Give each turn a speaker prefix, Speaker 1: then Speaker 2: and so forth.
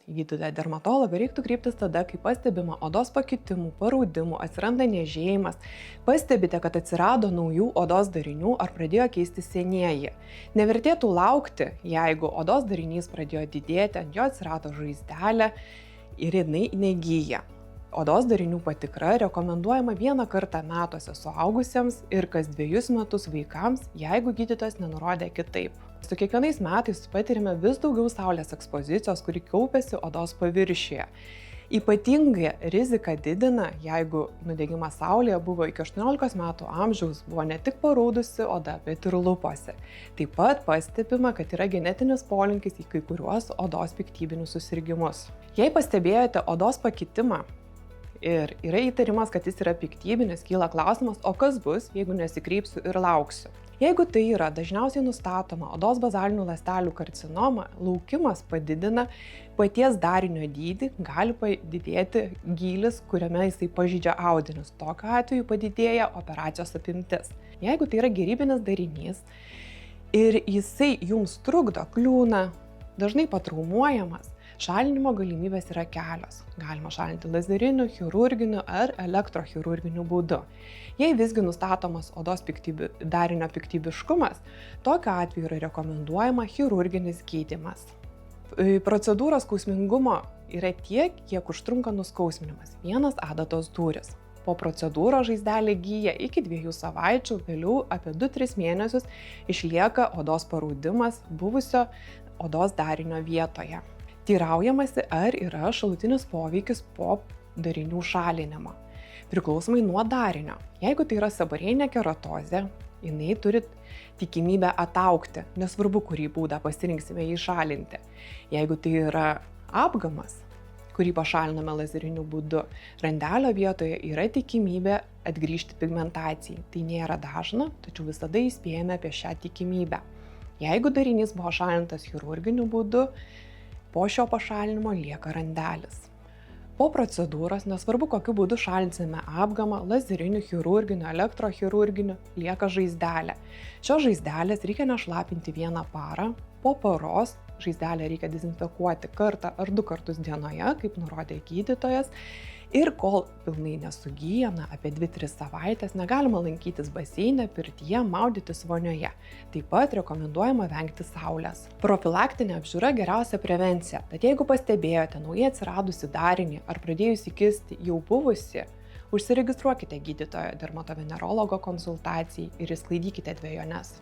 Speaker 1: Į gydytoją dermatologą reiktų kreiptis tada, kai pastebima odos pakitimų, paraudimų, atsiranda niežėjimas, pastebite, kad atsirado naujų odos darinių ar pradėjo keisti senieji. Nevertėtų laukti, jeigu odos darinys pradėjo didėti, ant jo atsirado žaizdelė ir jinai negyja. Odos darinių patikra rekomenduojama vieną kartą metuose suaugusiems ir kas 2 metus vaikams, jeigu gydytojas nenurodė kitaip. Su kiekvienais metais patirime vis daugiau saulės ekspozicijos, kuri kaupiasi odos paviršiuje. Ypatingai rizika didina, jeigu nudegimas saulėje buvo iki 18 metų amžiaus, buvo ne tik paraudusi oda, bet ir lūpose. Taip pat pastebima, kad yra genetinis polinkis į kai kuriuos odos piktybinius susirgimus. Jei pastebėjote odos pakitimą, ir yra įtarimas, kad jis yra piktybinis, kyla klausimas, o kas bus, jeigu nesikreipsiu ir lauksiu. Jeigu tai yra dažniausiai nustatoma odos bazalinių ląstelių karcinoma, laukimas padidina paties darinio dydį, gali padidėti gylis, kuriame jisai pažeidžia audinius. Tokiu atveju padidėja operacijos apimtis. Jeigu tai yra gerybinis darinys ir jisai jums trukdo, kliūna, dažnai patraumuojamas, šalinimo galimybės yra kelios. Galima šalinti lazeriniu, chirurginiu ar elektrochirurginiu būdu. Jei visgi nustatomas odos darinio piktybiškumas, tokiu atveju yra rekomenduojama chirurginis gydymas. Procedūros skausmingumo yra tiek, kiek užtrunka nuskausminimas. 1 adatos dūris. Po procedūros žaizdelė gyja iki 2 savaičių, vėliau apie 2-3 mėnesius išlieka odos paraudimas buvusio odos darinio vietoje. Teiraujamasi, ar yra šalutinis poveikis po darinių šalinimo. Priklausomai nuo darinio. Jeigu tai yra seborėjinė keratozė, jinai turi tikimybę ataugti, nesvarbu, kurį būdą pasirinksime jį šalinti. Jeigu tai yra apgamas, kurį pašaliname lazeriniu būdu, randelio vietoje yra tikimybė atgrįžti pigmentacijai. Tai nėra dažna, tačiau visada įspėjame apie šią tikimybę. Jeigu darinys buvo šalintas chirurginiu būdu, po šio pašalinimo lieka randelis. Po procedūros, nesvarbu kokiu būdu šalinsime apgamą, lazeriniu, chirurginiu, elektrochirurginiu, lieka žaizdelė. Šios žaizdelės reikia nešlapinti 1 parą, po paros žaizdelę reikia dezinfekuoti kartą ar 2 kartus dienoje, kaip nurodė gydytojas. Ir kol pilnai nesugyja, apie 2-3 savaitės, negalima lankytis baseine, pirtyje, maudytis vonioje. Taip pat rekomenduojama vengti saulės. Profilaktinė apžiūra geriausia prevencija. Tad jeigu pastebėjote naujai atsiradusi darinį ar pradėjusi kisti jau buvusi, užsiregistruokite gydytojo dermatovenerologo konsultacijai ir išsklaidykite dvejones.